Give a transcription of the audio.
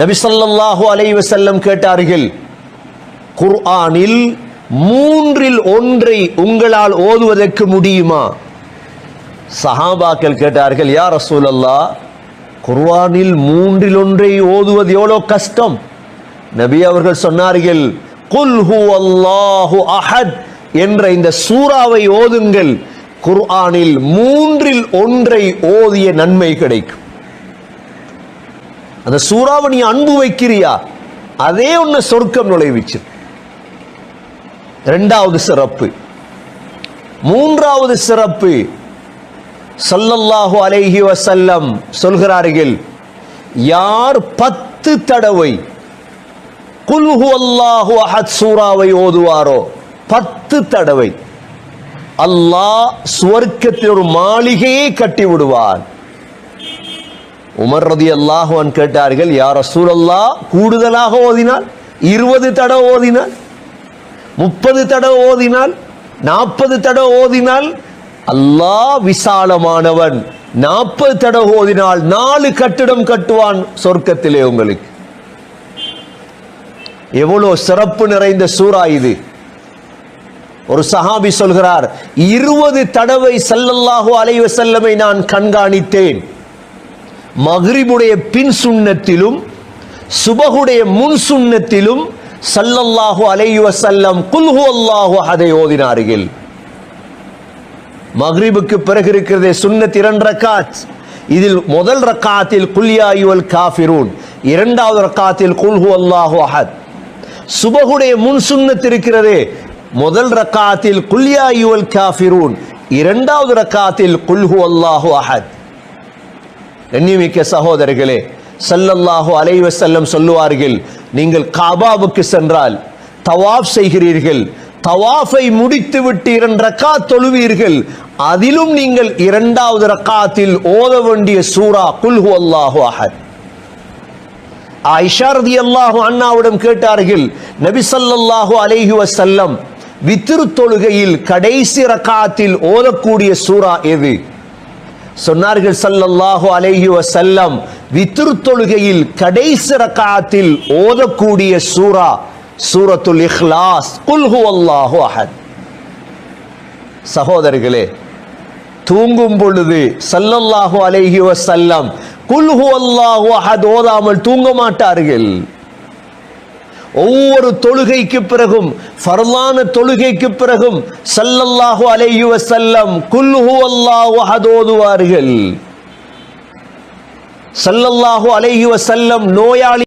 நபி ஸல்லல்லாஹு அலைஹி வஸல்லம் கேட்டார்கள், குர்ஆனில் மூன்றில் ஒன்றை உங்களால் ஓதுவதற்கு முடியுமா? சஹாபாக்கள் கேட்டார்கள், யா ரசூலல்லாஹ், குர்ஆனில் மூன்றில் ஒன்றை ஓதுவது எவ்வளவு கஷ்டம். நபி அவர்கள் சொன்னார்கள், குல் ஹுவல்லாஹு அஹத் என்ற இந்த சூராவை ஓதுங்கள், குர்ஆனில் மூன்றில் ஒன்றை ஓதிய நன்மை கிடைக்கும். அந்த சூறாவை நீ அன்பு வைக்கிறியா, அதே ஒன்னு சொர்க்கம் நுழைவிச்சு. இரண்டாவது சிறப்பு. மூன்றாவது சிறப்பு, ஸல்லல்லாஹு அலைஹி வஸல்லம் சொல்கிறார்கள், யார் 10 தடவை குல் ஹுவல்லாஹு அஹத் சூராவை ஓதுவாரோ, 10 தடவை அல்லாஹ் சுவர்க்கத்தில் ஒரு மாளிகையை கட்டி விடுவார். உமர் ரலியல்லாஹு அன்ஹு கேட்டார்கள், யா ரசூலல்லாஹ், கூடுதலாக ஓதினால் 20 தடவை ஓதினால், 30 தடவை ஓதினால், 40 தடவை ஓதினால்? அல்லாஹ் விசாலமானவன், 40 தடவை ஓதினால் 4 கட்டிடம் கட்டுவான் சொர்க்கத்திலே. உங்களுக்கு எவ்வளவு சிறப்பு நிறைந்த சூரா இது. ஒரு சஹாபி சொல்கிறார், 20 தடவை ஸல்லல்லாஹு அலைஹி வஸல்லமை நான் கண்காணித்தேன். மக்ரிபுடைய பின் சுன்னத்திலும் சுபஹுடைய முன் சுன்னத்திலும் ஸல்லல்லாஹு அலைஹி வஸல்லம் குல் ஹுவல்லாஹு அஹதை ஓதினார்கள். மக்ரிபுக்கு பிறகு இருக்கிறதே சுன்னத் 2 ரக்காத். இதில் முதல் ரக்காத்தில் குல் யா அய்யுல் காஃபிரூன், இரண்டாவது ரக்காத்தில் குல் ஹுவல்லாஹு அஹத். சுபஹுடைய முன் சுன்னத் இருக்கிறதே, முதல் ரக்காத்தில் குல் யா அய்யுல் காஃபிரூன், இரண்டாவது ரக்காத்தில் குல் ஹுவல்லாஹு அஹத். கண்ணியமிக்க சகோதரர்களே, ஸல்லல்லாஹு அலைஹி வஸல்லம் சொல்லுவார்கள், நீங்கள் காபாவுக்கு சென்றால் தவாஃப் செய்கிறீர்கள், தவாஃபை முடித்துவிட்டு 2 ரக்காத் தொழுவீர்கள், அதிலும் நீங்கள் இரண்டாவது ரக்காத்தில் ஓத வேண்டிய சூரா குல் ஹுவல்லாஹு அஹத். ஆயிஷா ரலியல்லாஹு அன்ஹாவிடம் கேட்டார்கள், நபி ஸல்லல்லாஹு அலைஹி வஸல்லம் வித்ர் தொழுகையில் கடைசி ரக்காத்தில் ஓதக்கூடிய சூரா எது? சொன்னார்கள் ஸல்லல்லாஹு அலைஹி வஸல்லம், வித்ர் தொழுகையில் கடைசி ரக்காத்தில் ஓதக்கூடிய சூரா சூரத்துல் இக்லாஸ், குல் ஹுவல்லாஹு அஹத். சகோதரர்களே, தூங்கும் பொழுது ஸல்லல்லாஹு அலைஹி வஸல்லம் குல் ஹுவல்லாஹு அஹத் ஓதாமல் தூங்க மாட்டார்கள். ஒவ்வொரு தொழுகைக்கு பிறகும், ஃபர்லான தொழுகைக்கு பிறகும் ஸல்லல்லாஹு அலைஹி வஸல்லம் குல் ஹுவல்லாஹு அஹத் ஓதுவார்கள். ஸல்லல்லாஹு அலைஹி வஸல்லம் நோயாளி